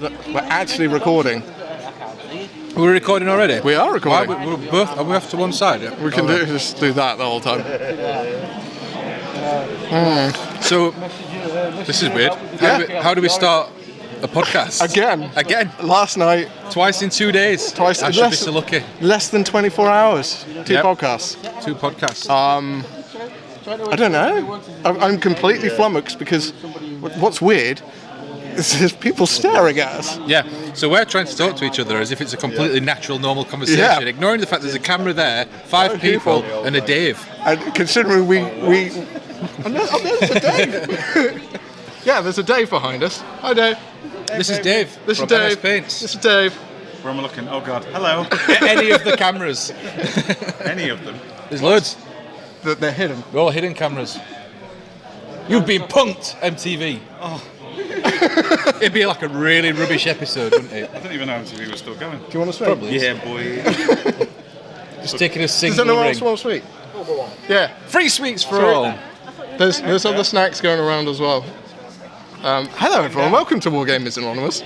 we're actually recording. We're recording already? We are recording. We're both. Are we off to one side? Yeah? We can just do that the whole time. So, this is weird. How do we start a podcast? Again. Last night. Twice in 2 days. Twice. I should be so lucky. Less than 24 hours. Two podcasts. I don't know. I'm completely flummoxed because what's weird is there's people staring at us. Yeah. So we're trying to talk to each other as if it's a completely natural, normal conversation, ignoring the fact there's a camera there, 5 people, and a Dave. And considering there's a Dave. Yeah, there's a Dave behind us. Hi, Dave. This is Dave. This from is Dave. NS Paints. This is Dave. Where am I looking? Oh God. Hello. Any of the cameras. Any of them. There's loads. They're hidden. They're all hidden cameras. You've been punked, MTV. Oh. It'd be like a really rubbish episode, wouldn't it? I didn't even know MTV was still going. Do you want a sweet? Probably. Yeah, boy. Just taking a single Does anyone ring. else want a sweet? Yeah. Free sweets for all. There's other snacks going around as well. Hello everyone, welcome to Wargamers Anonymous.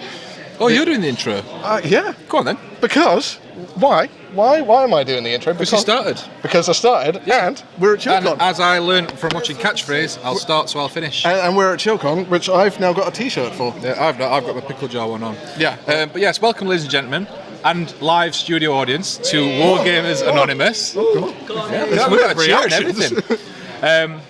Oh, you're doing the intro. Yeah. Go on then. Because why? Why am I doing the intro? Because you started. Because I started, and we're at CHILLCON. And as I learned from watching Catchphrase, I'll start so I'll finish. And we're at CHILLCON, which I've now got a T-shirt for. Yeah, I've got my pickle jar one on. Yeah. But yes, welcome ladies and gentlemen, and live studio audience to Wargamers Anonymous. Yeah, we've got a cheer and everything.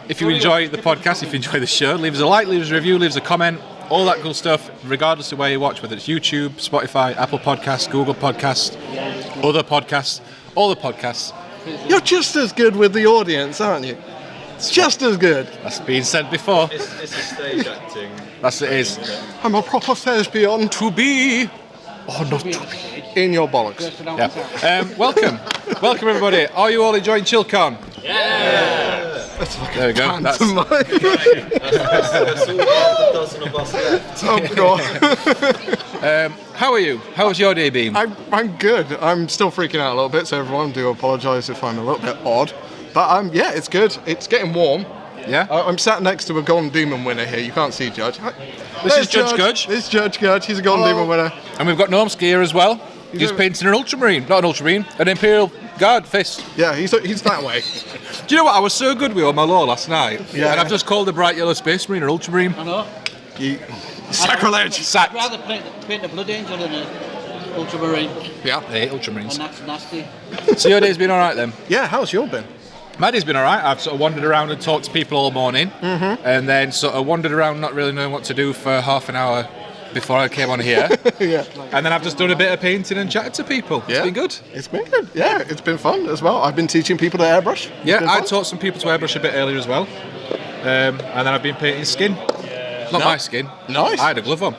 If you enjoy the podcast, if you enjoy the show, leave us a like, leave us a review, leave us a comment, all that cool stuff, regardless of where you watch, whether it's YouTube, Spotify, Apple Podcasts, Google Podcasts, other podcasts, all the podcasts. You're just as good with the audience, aren't you? Just as good. That's been said before. It's a stage acting. That's it is. I'm a proper thespian. To be. Oh, not to be. In your bollocks. Yeah. Welcome everybody. Are you all enjoying CHILLCON? Yeah. That's like there we go. That's That's all a dozen of us left. Oh God. How are you? How was your day been? I'm good. I'm still freaking out a little bit, so everyone do apologise if I'm a little bit odd. But yeah, it's good. It's getting warm. Yeah. I'm sat next to a Golden Demon winner here. You can't see Judge. This is Judge Gudge. This is Judge Gudge. He's a Golden Demon winner. And we've got Norm's gear as well. He's painting an ultramarine, not an ultramarine, an Imperial Guard fist. Yeah, he's that way. Do you know what? I was so good with on my law last night. Yeah. And I've just called the bright yellow space marine an ultramarine. I know. Sacrilege. Sacked. I'd rather paint a Blood Angel than an Ultramarine. Yeah. I hate ultramarines. And that's nasty. So your day's been alright then? Yeah. How's your been? My day's been alright. I've sort of wandered around and talked to people all morning. Mm-hmm. And then sort of wandered around not really knowing what to do for half an hour before I came on here. Yeah. And then I've just done a bit of painting and chatted to people. Yeah. It's been good. It's been good. Yeah, it's been fun as well. I've been teaching people to airbrush. Yeah, I taught some people to airbrush a bit earlier as well. And then I've been painting skin. Not my skin. Nice. I had a glove on.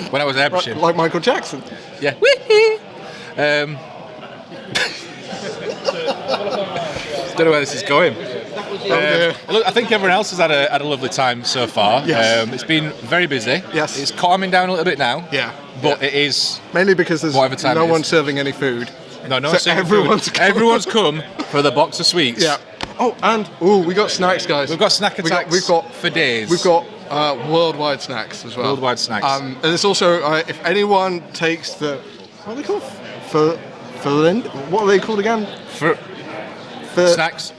When I was airbrushing. Like Michael Jackson. Yeah. Don't know where this is going. Look, I think everyone else has had a lovely time so far. Yes. It's been very busy. Yes. It's calming down a little bit now. Yeah. But it is mainly because there's whatever time no it is. one serving any food. No, So everyone's come for the box of sweets. Yeah. Oh, and we got snacks, guys. We've got snack attacks. We've got for days. We've got worldwide snacks as well. Worldwide snacks. And it's also if anyone takes the what are they called? What are they called again? For snacks.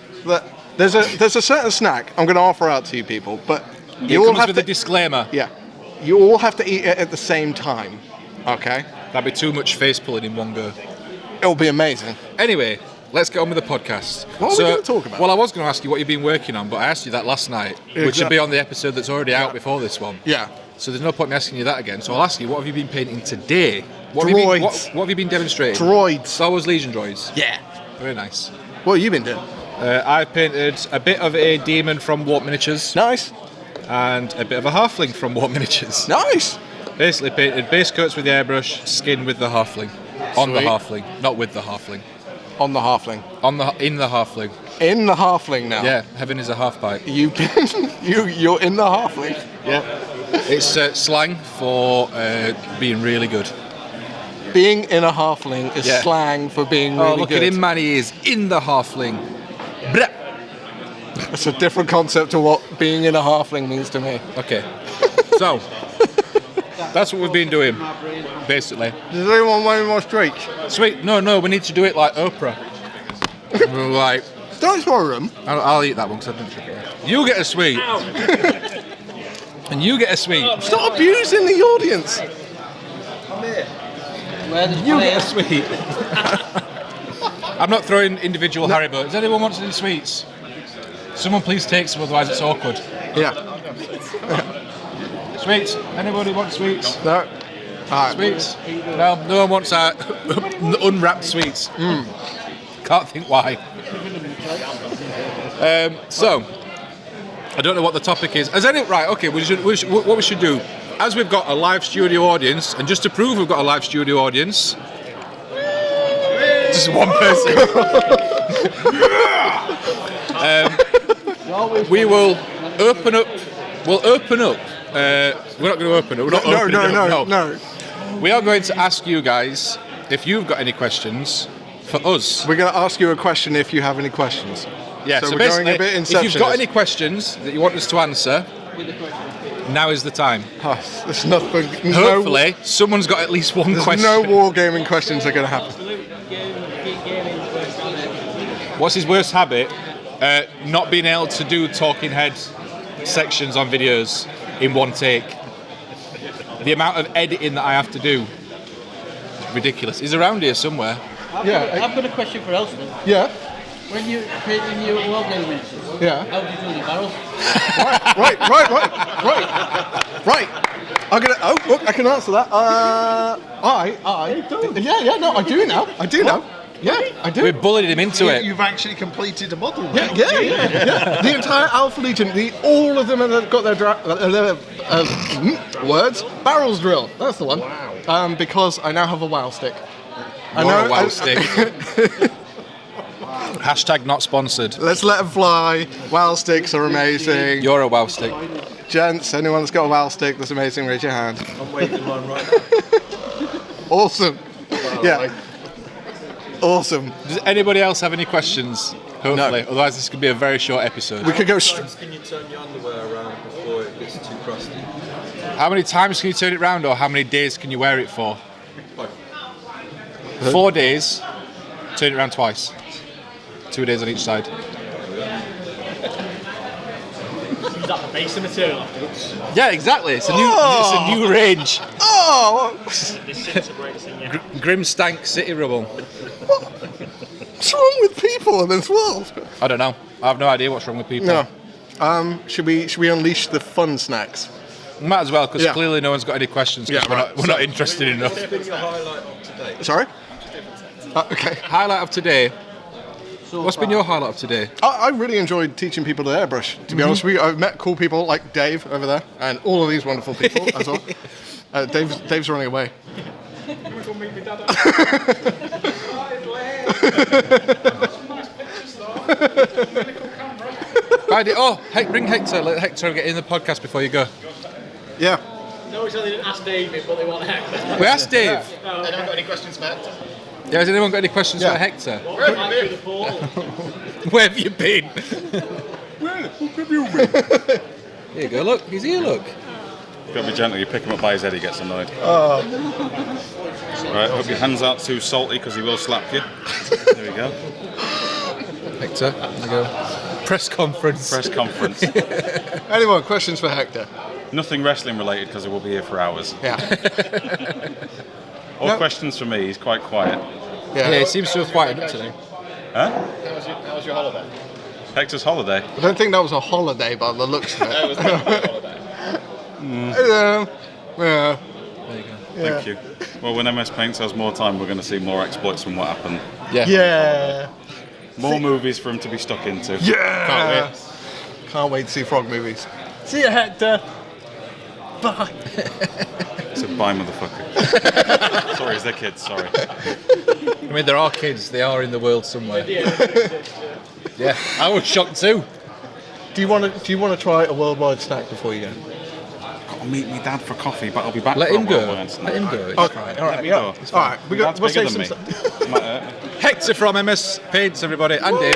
There's a certain snack I'm going to offer out to you people, but You all have with a disclaimer. Yeah. You all have to eat it at the same time. Okay. That'd be too much face pulling in one go. It'll be amazing. Anyway, let's get on with the podcast. What are we going to talk about? Well, I was going to ask you what you've been working on, but I asked you that last night, which would be on the episode that's already out before this one. Yeah. So there's no point in me asking you that again. So I'll ask you, what have you been painting today? What Droids. Have you been demonstrating? Droids. Star Wars Legion droids. Yeah. Very nice. What have you been doing? I've painted a bit of a demon from Warp Miniatures. Nice. And a bit of a halfling from Warp Miniatures. Nice. Basically painted base coats with the airbrush, skin with the halfling. On the halfling, not with the halfling. On the halfling. In the halfling. In the halfling now. Yeah, heaven is a half pipe. You're in the halfling. Yeah. It's slang for being really good. Being in a halfling is slang for being really good. Oh, look at him, man, he is in the halfling. Blah. It's a different concept to what being in a halfling means to me. Okay. So, That's what we've been doing, basically. Does anyone want any more streaks? Sweet. No, we need to do it like Oprah. We're like, Don't throw them. I'll eat that one because I didn't check it out. You get a sweet. And you get a sweet. Stop abusing the audience. Where the You get a sweet. I'm not throwing individual Haribo. Does anyone want any sweets? Someone please take some, otherwise it's awkward. Yeah. Sweets. Anybody want sweets? No. Alright. Sweets. No one wants unwrapped sweets. Can't think why. So, I don't know what the topic is. Right, okay, what we should do, as we've got a live studio audience, and just to prove we've got a live studio audience, just one person, we will open up. We're not going to open up. We're not opening it up, No. We are going to ask you guys if you've got any questions for us. We're going to ask you a question if you have any questions. Yeah, so so we're basically, going a bit if you've got Inceptionist. any questions that you want us to answer, now is the time. Oh, there's nothing. Hopefully, someone's got at least one There's question. no wargaming questions are going to happen. What's his worst habit? Not being able to do talking head sections on videos in one take. The amount of editing that I have to do is ridiculous. He's around here somewhere. Yeah. I've got a question for Elston. Yeah. When you painting your wargaming miniatures, Yeah. how do you do the barrels? Right. I'm gonna. Oh, look, I can answer that. Yeah. No, I do now. Yeah, I do. We bullied him into it. You've actually completed a model. Yeah. The entire Alpha Legion, all of them have got their words. Barrels drill. That's the one. Wow. Because I now have a WoW stick. You're a WoW stick. Hashtag not sponsored. Let's let them fly. WoW sticks are amazing. You're a WoW stick. Gents, anyone that's got a WoW stick that's amazing, raise your hand. I'm waiting mine right now. Awesome. Yeah. Awesome. Does anybody else have any questions? Hopefully. No. Otherwise, this could be a very short episode. We could go. Can you turn your underwear around before it gets too crusty? How many times can you turn it round, or how many days can you wear it for? 4 days. Turn it around twice. 2 days on each side. Is that the base of material afterwards? Yeah, exactly. It's a new range. Oh, Disintegrates in you. Grim Stank City Rubble. what's wrong with people in this world? I don't know. I have no idea what's wrong with people. No. Should we unleash the fun snacks? Might as well, because Yeah. clearly no one's got any questions. 'Cause Yeah, we're, right. we're not interested enough. What's your highlight of today? Sorry. Okay. Highlight of today. What's been your highlight of today? I really enjoyed teaching people to airbrush. To be honest with you, I've met cool people like Dave over there, and all of these wonderful people as well. Dave's running away. Ring Hector. Let Hector get in the podcast before you go. Yeah. No, they didn't ask David, but they want Hector. We asked Dave. Anyone got any questions for Hector? Yeah, has anyone got any questions Yeah. for Hector? Where have you been? The portal. Where have you been? Here you go, look. He's here, look. You've got to be gentle, you pick him up by his head, he gets annoyed. Right, hope your hands aren't too salty because he will slap you. There we go. Hector, there you go. Press conference. Press conference. Anyone, questions for Hector? Nothing wrestling related because he will be here for hours. Yeah. All No. questions for me, he's quite quiet. Yeah, he seems to have quieted up today. Huh? How was your holiday? Hector's holiday. I don't think that was a holiday by the looks of it. It was definitely a holiday. Yeah. There you go. Thank you. Well, when MS Paints has more time, we're going to see more exploits from what happened. Yeah. Yeah. More movies for him to be stuck into. Yeah. Can't wait to see frog movies. See you, Hector. Bye. So bye, motherfucker. Sorry, is there kids? Sorry. I mean, there are kids. They are in the world somewhere. Yeah, I was shocked too. Do you want to try a worldwide snack before you go? Got to meet me dad for coffee, but I'll be back. Let for him a go. worldwide snack. Let him go. It's Oh, fine. all right, Let me yeah. go. All right, Dad's we'll bigger say than some. me. Might hurt me. Hector from MS Paints, everybody, and Dave.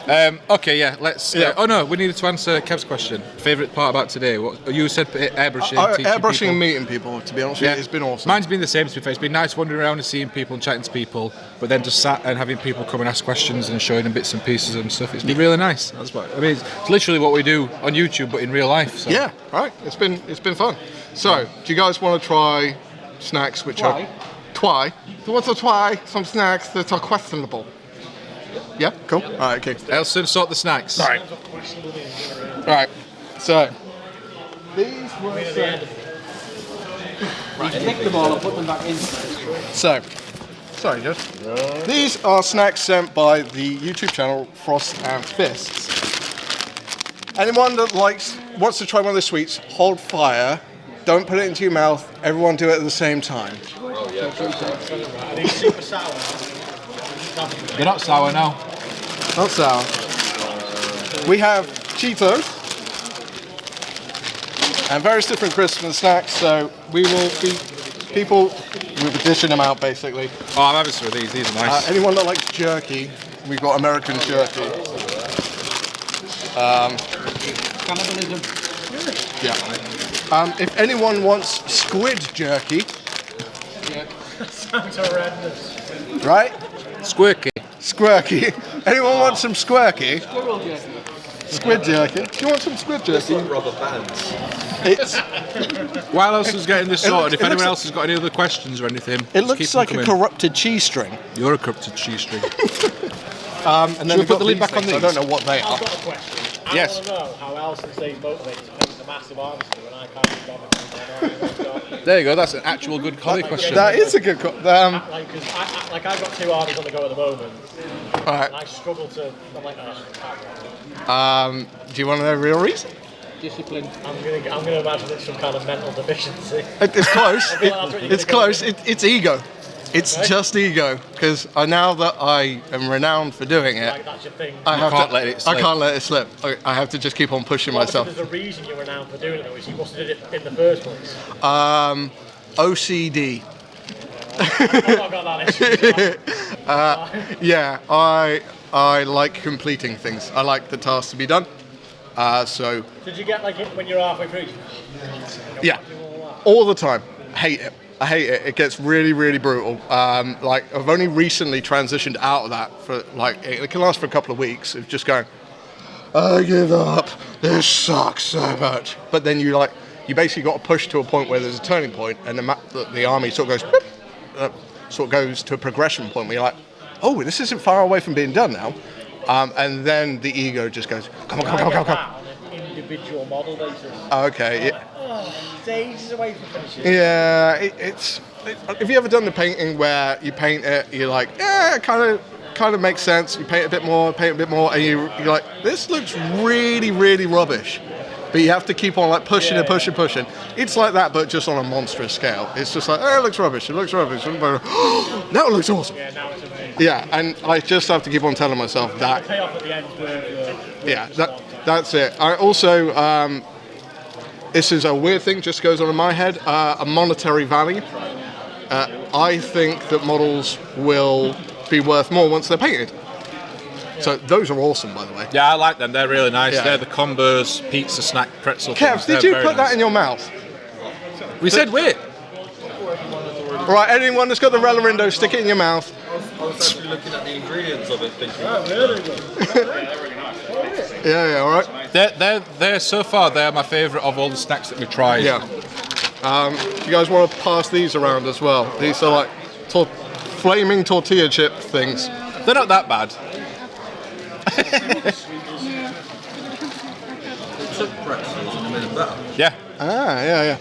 Okay, yeah, let's... Yeah. Oh no, we needed to answer Kev's question. Favourite part about today? What you said airbrushing, teaching Airbrushing people. and meeting people, to be honest with you, it's been awesome. Mine's been the same, to be fair. It's been nice wandering around and seeing people and chatting to people, but then just sat and having people come and ask questions and showing them bits and pieces and stuff. It's been really nice. That's what I mean. It's literally what we do on YouTube, but in real life. So. Yeah, right. It's been fun. So, do you guys want to try snacks which are twy? Do you want to try some snacks that are questionable? Yeah, cool. All right, okay. Elson, sort the snacks. All right. All right. So, these were Pick them all and put them back in. so. Sorry, Judge. These are snacks sent by the YouTube channel Frost and Fists. Anyone that wants to try one of the sweets, hold fire. Don't put it into your mouth. Everyone do it at the same time. Are these super sour? They're not sour now. Not sour. We have Cheetos and various different crisps and snacks. So we will be we'll be dishing them out basically. Oh, I'm having some of these. These are nice. Anyone that likes jerky, we've got American jerky. Cannibalism. Yeah. If anyone wants squid jerky, Sounds horrendous. right? Squirky. Squirky. Anyone want some squirky? Squirrel jerky. Squid jerky. Do you want some squid jerky? Rubber bands. It's. While Elson's getting this sorted, if it anyone looks- else has got any other questions or anything, It just looks keep them like a coming. corrupted cheese string. You're a corrupted cheese string. And then we we've put got the lid these back on things. I these? don't know what they are. I've got a question. I Yes. want to know how Alison stays motivated to paint a massive artistry when I can't be bothered to paint an There you go. That's an actual good collie question. That is a good. Like, because I've got 2 artists on the go at the moment, All right. and I struggle to. I'm like, oh, I can't. Do you want to know the real reason? Discipline. I'm gonna imagine it's some kind of mental deficiency. It's close. feel like that's what you're It's gonna go close. It's ego. It's just ego. Because now that I am renowned for doing it, Like that's your thing. I have can't to, let it I slip. can't let it slip. I have to just keep on pushing Obviously, myself. there's a reason you're renowned for doing it, though. Is you must have did it in the first place. OCD. I've not got that issue. Yeah, I like completing things. I like the task to be done. So Did you get like it when you're halfway through? yeah, all the time. Hate it. I hate it. It gets really, really brutal. Like I've only recently transitioned out of that for like it can last for a couple of weeks of just going, I give up. This sucks so much. But then you basically got to push to a point where there's a turning point, and the army sort of goes, sort of goes to a progression point where you're like, oh, this isn't far away from being done now. And then the ego just goes, come on. On an individual model basis. Okay. It's ages away from finishing. Yeah, have you ever done the painting where you paint it, you're like, yeah, it kind of makes sense. You paint a bit more, and you're like, this looks really, really rubbish. But you have to keep on like pushing. It's like that, but just on a monstrous scale. It's just like, oh, it looks rubbish. Now it looks awesome. Yeah, now it's amazing. Yeah, and I just have to keep on telling myself that. Payoff at the end where Yeah, that's it. I also, this is a weird thing, just goes on in my head, a monetary value. I think that models will be worth more once they're painted. So those are awesome, by the way. Yeah, I like them. They're really nice. Yeah. They're the combos, pizza, snack, pretzel. Kev, things. did They're you very put nice. that in your mouth? We said wait. All right, anyone that's got the Relarindo, stick it in your mouth. I was actually looking at the ingredients of it, thinking. Yeah, all right. They're so far they're my favourite of all the snacks that we've tried. Yeah. You guys want to pass these around as well? These are like flaming tortilla chip things. They're not that bad. Took pretzels and made it better. Yeah. Yeah.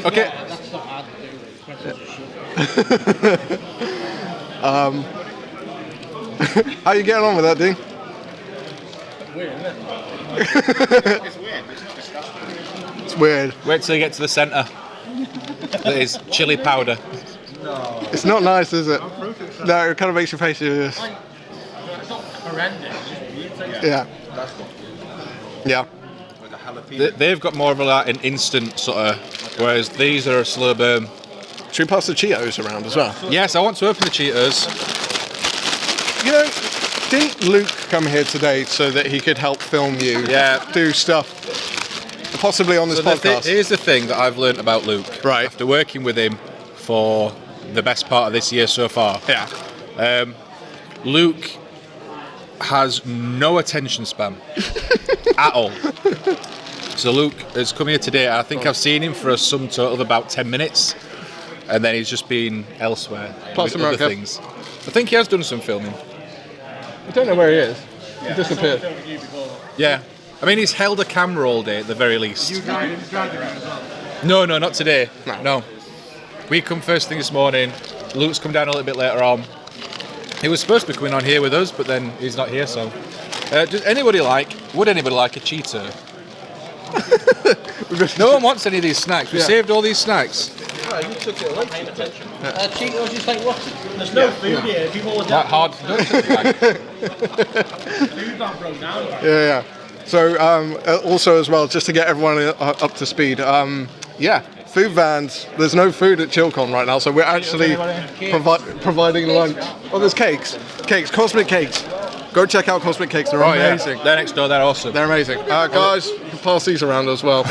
Okay. That's not hard to do. How you getting on with that, Dean? It's weird. Wait till you get to the centre. That is chili powder. It's not nice, is it? No, it kind of makes your face. it's not horrendous. Yeah. Yeah. Like a jalapeno. They've got more of an instant sort of, whereas these are a slow burn. Should we pass the Cheetos around as well? Yes, I want to open the Cheetos. You know, didn't Luke come here today so that he could help film you? Yeah. Do stuff, possibly on this podcast. Here's the thing that I've learned about Luke. Right. After working with him for the best part of this year so far. Yeah. Luke has no attention span at all. So Luke has come here today. I think I've seen him for a sum total of about 10 minutes, and then he's just been elsewhere Plus with other America. things. I think he has done some filming. I don't know where he is. He disappeared. Yeah. I mean, he's held a camera all day at the very least. No, not today. No. We come first thing this morning. Luke's come down a little bit later on. He was supposed to be coming on here with us, but then he's not here, so... would anybody like a Cheeto? No one wants any of these snacks. We saved all these snacks. Oh, you took it away from attention. Cheetos, just like what? There's no food here. People are Like hard donuts. food van broke down. Yeah. So also as well, just to get everyone up to speed. Food vans. There's no food at CHILLCON right now, so we're actually providing lunch. Oh, there's cakes. Cosmic cakes. Go check out Cosmic Cakes. They're amazing. Yeah. They're next door. They're awesome. They're amazing. Guys, you can pass these around as well.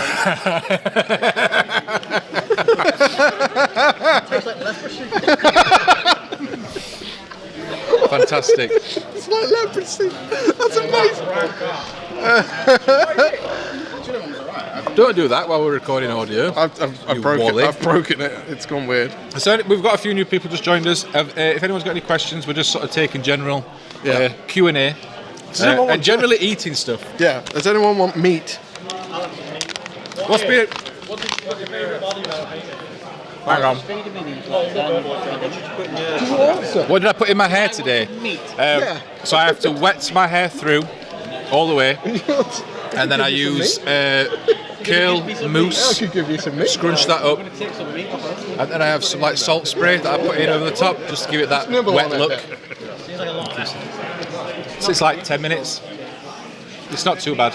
Fantastic. It's like leprosy. That's amazing. Don't do that while we're recording audio. I've You broken wally. it. I've broken it. It's gone weird. So we've got a few new people just joined us. If anyone's got any questions, we're just sort of taking general Q&A and generally eating stuff. Yeah. Does anyone want meat? What's been? What's your favourite body now painting? Hang on. What did I put in my hair today? So I have to wet my hair through all the way, and then I use curl mousse, I could give you some meat. scrunch that up, and then I have some like salt spray that I put in over the top just to give it that Nibble wet on it. look. Seems like a lot of effort. So it's like 10 minutes. It's not too bad.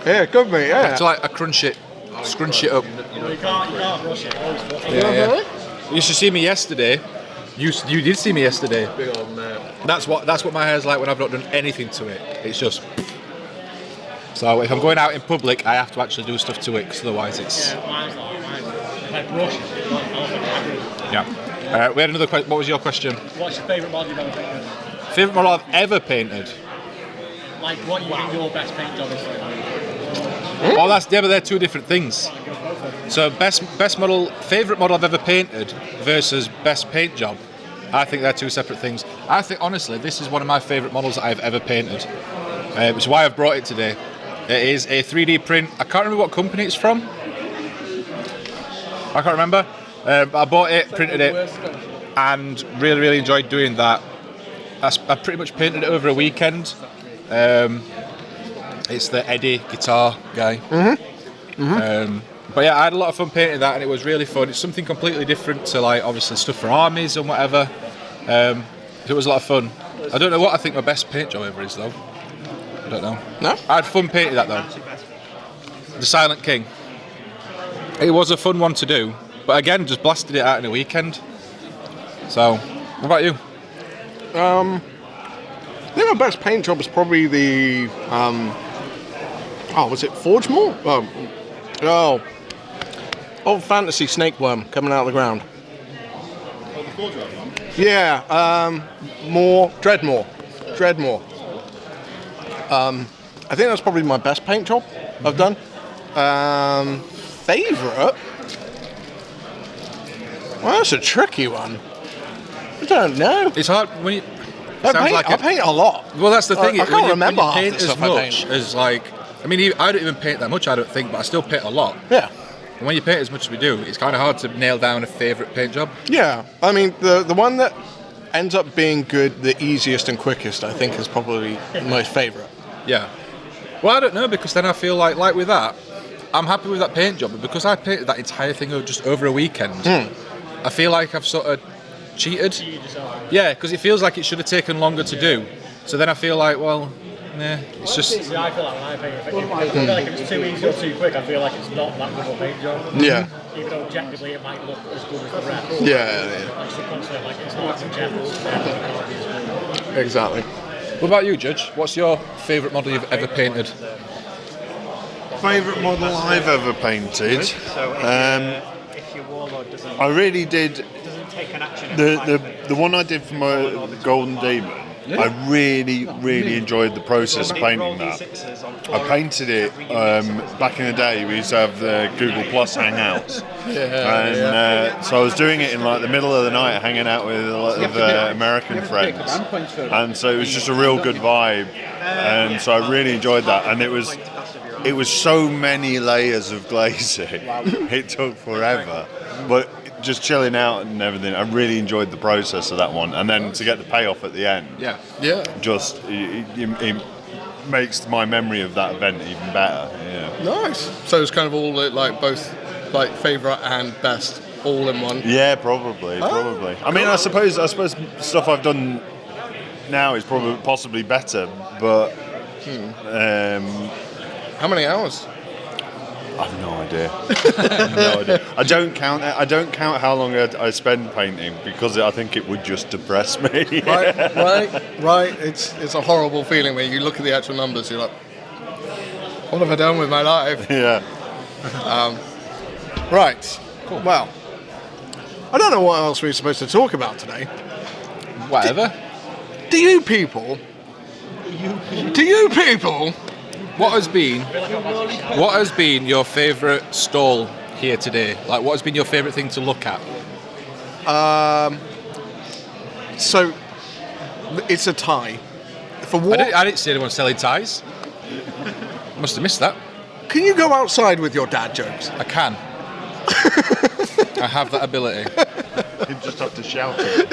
Yeah, good mate. Yeah. So like I crunch it, scrunch it up. You can't rush it. Always fluffy. Yeah. You should see me yesterday. You did see me yesterday. Big old That's what my hair's like when I've not done anything to it. It's just. So if I'm going out in public, I have to actually do stuff to it, because otherwise it's. Yeah, mine's like brush. Yeah. We had another question. What was your question? What's your favourite model you've ever painted? Favourite model I've ever painted? Like what you think your best paint job is like? Oh, but they're two different things. So best model, favourite model I've ever painted versus best paint job. I think they're two separate things. I think honestly, this is one of my favourite models that I've ever painted, which is why I've brought it today. It is a 3D print. I can't remember what company it's from. I can't remember. But I bought it, printed it, and really enjoyed doing that. I pretty much painted it over a weekend. It's the Eddie guitar guy. But yeah, I had a lot of fun painting that, and it was really fun. It's something completely different to like obviously stuff for armies and whatever. It was a lot of fun. I don't know what I think my best paint job ever is though. I don't know. No? I had fun painting that though. The Silent King. It was a fun one to do, but again, just blasted it out in a weekend. So, what about you? I think my best paint job is probably the was it Forgemore? Old fantasy snakeworm coming out of the ground. Oh, the Forge one? Yeah, Dreadmore. I think that's probably my best paint job I've done. Favourite? Well, that's a tricky one. I don't know. It's hard when you. I paint a lot. Well, that's the thing. I can't remember when half you the paint as stuff I much paint. as like. I mean, I don't even paint that much. I don't think, but I still paint a lot. Yeah. And when you paint as much as we do, it's kind of hard to nail down a favourite paint job. Yeah, I mean, the one that ends up being good, the easiest and quickest, I think, is probably my favourite. Yeah. Well, I don't know, because then I feel like with that, I'm happy with that paint job, but because I painted that entire thing just over a weekend, I feel like I've sort of cheated. Yeah, because it feels like it should have taken longer to do. So then I feel like, well, nah, it's just. See, I feel like when I paint, I feel like if it's too easy or too quick, I feel like it's not that good of a paint job. Yeah. Even though objectively it might look as good as the rest. Yeah. Like subconsciously, like it's not subjective. Exactly. What about you, Judge? What's your favourite model you've ever painted? Favourite model I've ever painted. If your warlord doesn't I really did take an action, the one I did for my Golden Demon. I really enjoyed the process of painting that. I painted it back in the day. We used to have the Google Plus Hangouts, and so I was doing it in like the middle of the night, hanging out with a lot of American friends, and so it was just a real good vibe, and so I really enjoyed that. And it was so many layers of glazing. It took forever, but just chilling out and everything, I really enjoyed the process of that one, and then to get the payoff at the end, just it makes my memory of that event even better. Nice. So it's kind of all like both like favourite and best all in one. Yeah, probably. I mean, I suppose stuff I've done now is possibly better, but How many hours? I have no idea. I don't count how long I spend painting, because I think it would just depress me. Right. It's a horrible feeling when you look at the actual numbers. You're like, what have I done with my life? Yeah. Right. Cool. Well, I don't know what else we're supposed to talk about today. Whatever. Do you people? What has been your favourite stall here today? Like, what has been your favourite thing to look at? So it's a tie. For war. I didn't see anyone selling ties. Must have missed that. Can you go outside with your dad jokes? I can. I have that ability. You just have to shout it.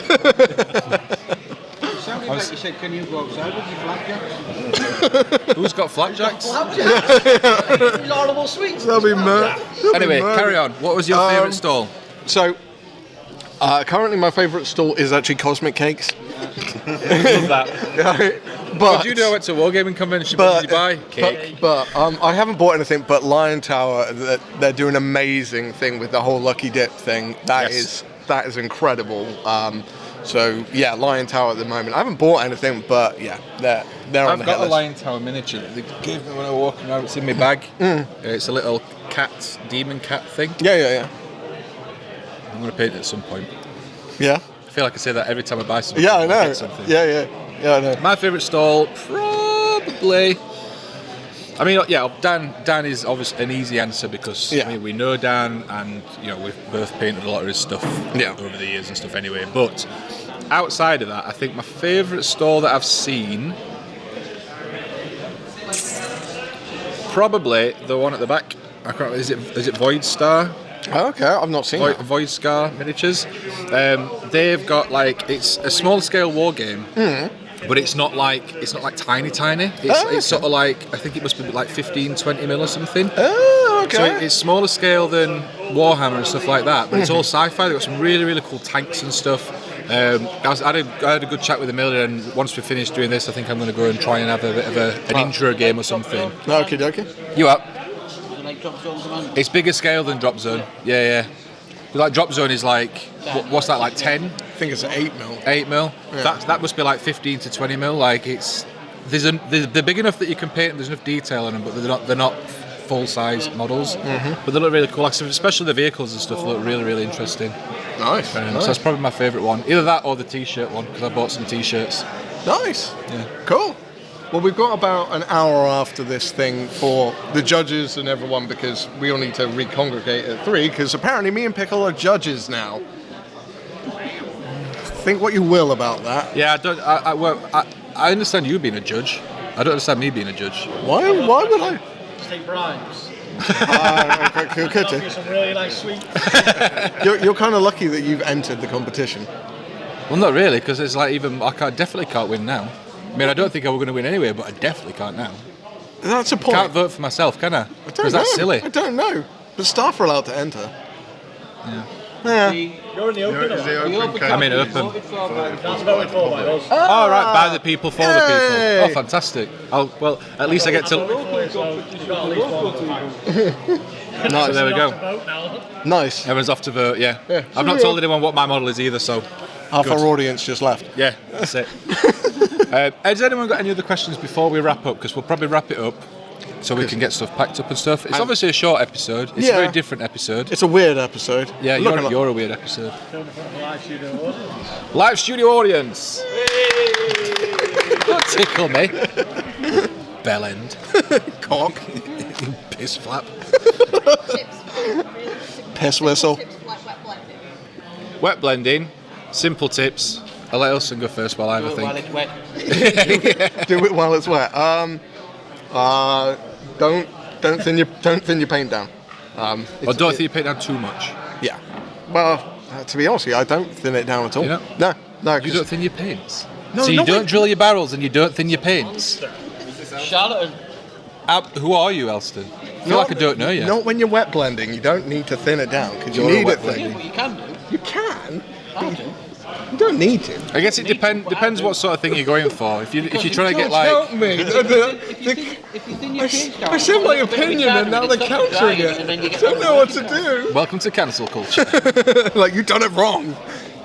Sounded like you said, can you go outside with your flapjacks? Who's got flapjacks? These horrible sweets. That'll be mad. Anyway, carry on. What was your favourite stall? So, currently my favourite stall is actually Cosmic Cakes. Love that. But Do you know I went to a wargaming convention? What did you buy? Cake. But I haven't bought anything. But Lion Tower, they're doing an amazing thing with the whole Lucky Dip thing. That is incredible. So yeah, Lion Tower at the moment. I haven't bought anything, but yeah, they're on the hit I've got a list. Lion Tower miniature that they gave me when I was walking around. It's in my bag. It's a little cat, demon cat thing. Yeah. I'm going to paint it at some point. Yeah. I feel like I say that every time I buy something. Yeah, I I know. get something. Yeah, I know. My favourite stall, probably. I mean, yeah, Dan is obviously an easy answer because I mean, we know Dan, and we've both painted a lot of his stuff over the years and stuff anyway. But outside of that, I think my favourite stall that I've seen, probably the one at the back. I can't remember, is it Void Star? Okay, I've not seen that. Void Scar miniatures. They've got it's a small scale war game. But it's not like tiny. It's sort of like, I think it must be like 15-20 mil or something. Oh, okay. So it's smaller scale than Warhammer and stuff like that. But it's all sci-fi. They've got some really cool tanks and stuff. I had a good chat with Amelia, and once we finish doing this, I think I'm going to go and try and have a bit of an intro game or something. Okay. You up? Like Drop Zone Command. It's bigger scale than Drop Zone. Yeah. Like Drop Zone is like, what's that, like 10? I think it's 8 mil. 8 mil. Yeah. That must be like 15 to 20 mil. Like they're big enough that you can paint them. There's enough detail in them, but they're not full size models. But they look really cool. Like, especially the vehicles and stuff look really interesting. Nice. So that's probably my favourite one. Either that or the T-shirt one, because I bought some T-shirts. Nice. Yeah. Cool. Well, we've got about an hour after this thing for the judges and everyone, because we all need to recongregate at 3, because apparently me and Pickle are judges now. Think what you will about that. Yeah, I understand you being a judge. I don't understand me being a judge. Why would I? Just take bribes. Could do. Some really nice sweets. You're kind of lucky that you've entered the competition. Well, not really, because it's like definitely can't win now. I mean, I don't think I was going to win anyway, but I definitely can't now. That's a point. Can't vote for myself, can I? Because that's silly. I don't know. But staff are allowed to enter. You're in the open. I'm in open. That's voted for by us. Oh, right, by the people, for the Yay! people. Oh, fantastic. Well, at least I get to... So you've got at least one. So there we go. Vote now. Nice. Everyone's off to vote, yeah. Yeah. I've not told anyone what my model is either, so... Half our audience just left. Yeah, that's it. Has anyone got any other questions before we wrap up? Because we'll probably wrap it up so we can get stuff packed up and stuff. It's obviously a short episode. It's a very different episode. It's a weird episode. Yeah, you're a weird episode. Live studio audience. Live studio audience. Don't tickle me. Bell end. Cock. Piss flap. Piss whistle. Wet blending. Simple tips. I'll let Elson go first while I have a think. While it's wet. Do it while it's wet. Don't thin your paint down. Or don't think you paint down too much. Yeah. Well, to be honest with you, I don't thin it down at all. You don't? No. You don't thin your paints. No, so you no, don't wait. drill your barrels and you don't thin your paints. Charlotte. Who are you, Elston? I feel like I don't know you. Not when you're wet blending. You don't need to thin it down because you You're a need wet it blender. thin. But you can do. You can. I do. You don't need to. I guess it depends what sort of thing you're going for. If you're trying to get like, Help me. If you thin your paints down, I said my it's gonna be opinion and now dry, they're it's not countering dry, it. and then I you get don't know what to down. do. welcome to cancel culture. Like, you've done it wrong.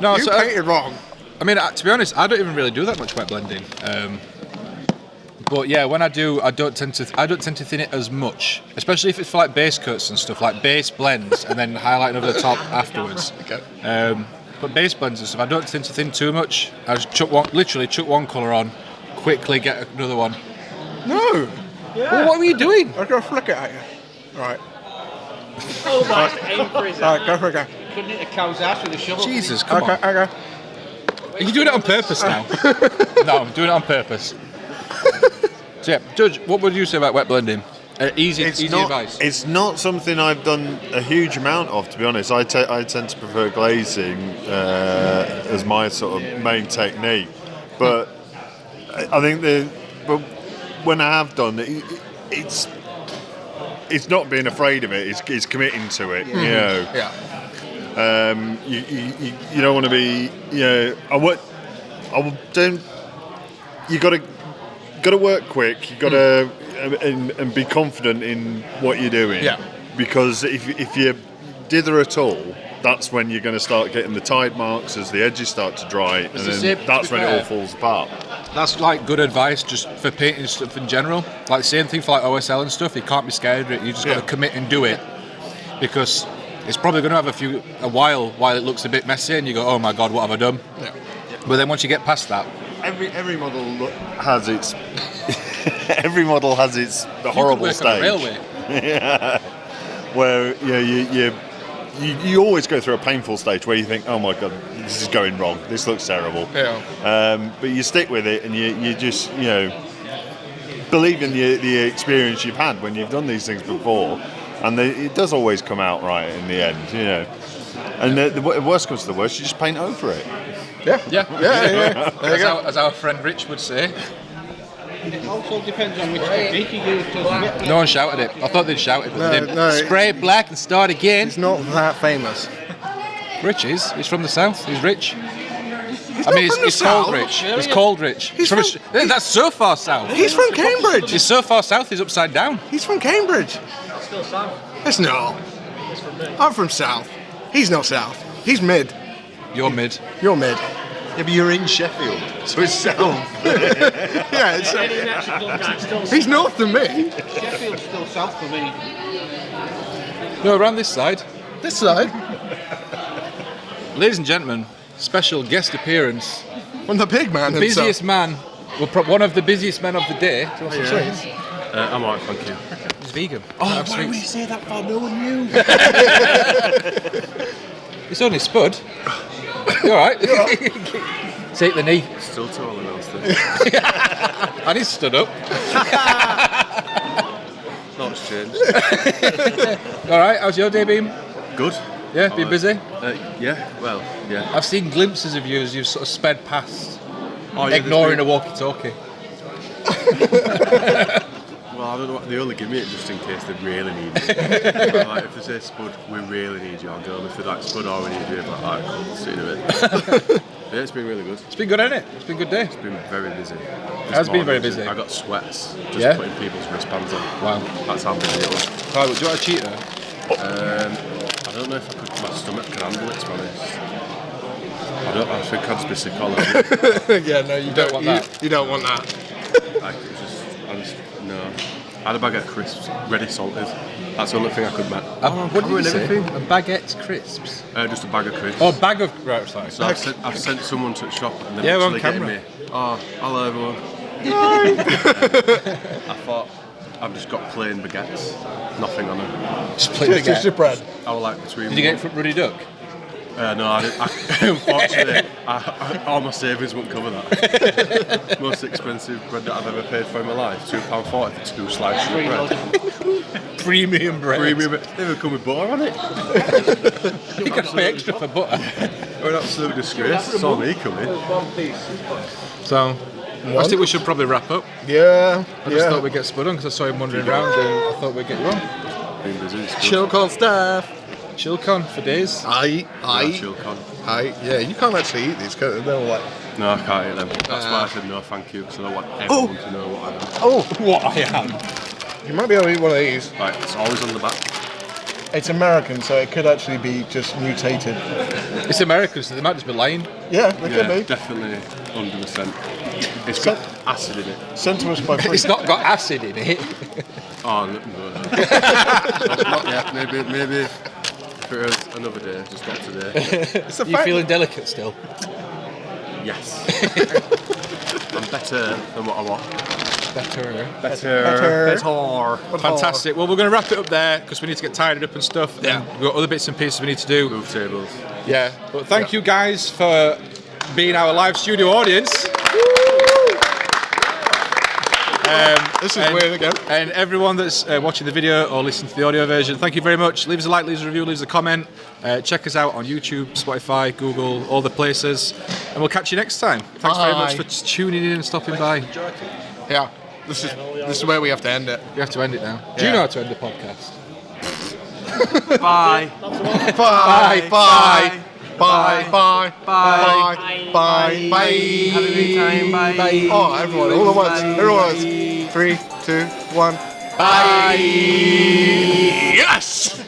No, You so painted wrong. I mean, to be honest, I don't even really do that much wet blending. But yeah, when I do, I don't tend to thin it as much, especially if it's for like base coats and stuff, like base blends, and then highlighting over the top afterwards. Okay. But base blends and stuff, I don't tend to thin too much. I just chuck one colour on, quickly get another one. No. Well, what were you doing? I'm going to flick it at you. All right. Oh, nice. Aim for his All right, go for it, go. Couldn't hit a cow's ass with a shovel. Jesus, come Okay, on. okay. Are you doing it on purpose now? No, I'm doing it on purpose. So yeah, Judge, what would you say about wet blending? Easy advice. It's not something I've done a huge amount of, to be honest. I tend to prefer glazing as my sort of main technique. But I think but when I have done it, it's not being afraid of it. It's committing to it. You know. Yeah. You don't want to be. You know. You got to work quick. You got to and be confident in what you're doing. Yeah. Because if you dither at all, that's when you're going to start getting the tide marks as the edges start to dry, and then that's when it all falls apart. That's like good advice just for painting stuff in general. Like same thing for like OSL and stuff. You can't be scared of it. You just got to commit and do it, because it's probably going to have a while it looks a bit messy, and you go, oh my god, what have I done? Yeah. But then once you get past that, Every model has its the horrible you could work on a stage. railway. Yeah. Where you always go through a painful stage where you think, oh my god, this is going wrong. This looks terrible. Yeah. But you stick with it, and you just believe in the experience you've had when you've done these things before, and it does always come out right in the end. You know. And the worst comes to the worst, you just paint over it. Yeah. Yeah. There you go. As our friend Rich would say. It also depends on which technique you use. No one shouted it. I thought they'd shout it, but they didn't. No. Spray it black and start again. He's not that famous. Rich is. He's from the south. He's rich. from He's the called south. Rich. He's called Rich. He's That's so far south. He's from Cambridge. He's so far south. He's upside down. He's from Cambridge. Still south. It's not. It's from me. I'm from south. He's not south. He's mid. You're mid. You're mid. Yeah, but you're in Sheffield, so it's south. Yeah, it's, Any natural guy still he's north than me. Sheffield's still south for me. No, around this side. This side. Ladies and gentlemen, special guest appearance. From the big man himself. Busiest man. Well, one of the busiest men of the day. Do you want some sweets? I'm alright, thank you. He's vegan. Oh, Why would you say that for no one knew? It's only Spud. You alright? Take the knee. Still tall and else. And he's stood up. Lot's changed. Alright, how's your day been? Good. Yeah, been busy? Yeah, well, yeah. I've seen glimpses of you as you've sort of sped past, Oh, yeah, ignoring a walkie-talkie. Well, I don't know. They only give me it just in case they really need me. Like, if they say, Spud, we really need you, I'll go. And if they're like, Spud, oh, we need you, I'm like, alright, cool, see you in a bit. Yeah, it's been really good. It's been good, hasn't it? It's been a good day. It's been very busy. It has been very busy. I got sweats just Yeah? putting people's wristbands on. Wow. That's how busy it was. Right, do you want a cheater? I don't know if my stomach can handle it, to be honest. I I think I'd just be sick all of it. Yeah, no, you don't want you, that. You don't want that. No. I had a bag of crisps, ready salted. That's the only thing I could make. What did you say? everything. A baguette crisps. Just a bag of crisps. Oh, bag of... Right, sorry. So I've sent someone to the shop and they're Yeah, we're on literally getting camera. me. Oh, hello everyone. I thought I've just got plain baguettes, nothing on them. Just plain Just your baguette. bread. I was like between. Did you get it from Ruddy Duck? No, I didn't. Unfortunately, all my savings wouldn't cover that. Most expensive bread that I've ever paid for in my life, £2.40 for 2 slices of bread. Premium bread. Premium, they even come with butter on it. You can pay extra for butter. What an absolute disgrace. Saw me coming. So, I think we should probably wrap up. Yeah. I just thought we'd get Spud on because I saw him wandering around and I thought we'd get you on. Being busy. it's good. CHILLCON stuff. CHILLCON for days. I. CHILLCON. Yeah, you can't actually eat these, can you? They're all like, No, I can't eat them. That's why I said no, thank you, because I don't want everyone to know what I am. oh, What I am. you might be able to eat one of these. Right, it's always on the back. It's American, so it could actually be just mutated. It's American, so they might just be lying. Yeah, they Yeah, could be. definitely 100%. It's got acid in it. Sent to us by free. It's not got acid in it. Oh, no. Not yet. Maybe if it was another day, just not today. It's a You fact. feeling delicate still? Yes. I'm better than what I was. Better. Better. Fantastic. Well, we're going to wrap it up there because we need to get tidied up and stuff. Yeah. And we've got other bits and pieces we need to do. Move tables. Yeah. But thank you guys for being our live studio audience. This is weird again. And everyone that's watching the video or listening to the audio version, thank you very much. Leave us a like, leave us a review, leave us a comment. Check us out on YouTube, Spotify, Google, all the places. And we'll catch you next time. Thanks very much for tuning in and stopping by. Yeah. This is where we have to end it. We have to end it now. Do you Yeah. know how to end the podcast? Bye. Bye. Bye. Bye. Bye. Bye. Bye. Bye. Bye. Have a good time. Bye. Oh, everyone, all at once. Everyone at once. 3, 2, 1. Bye. Yes.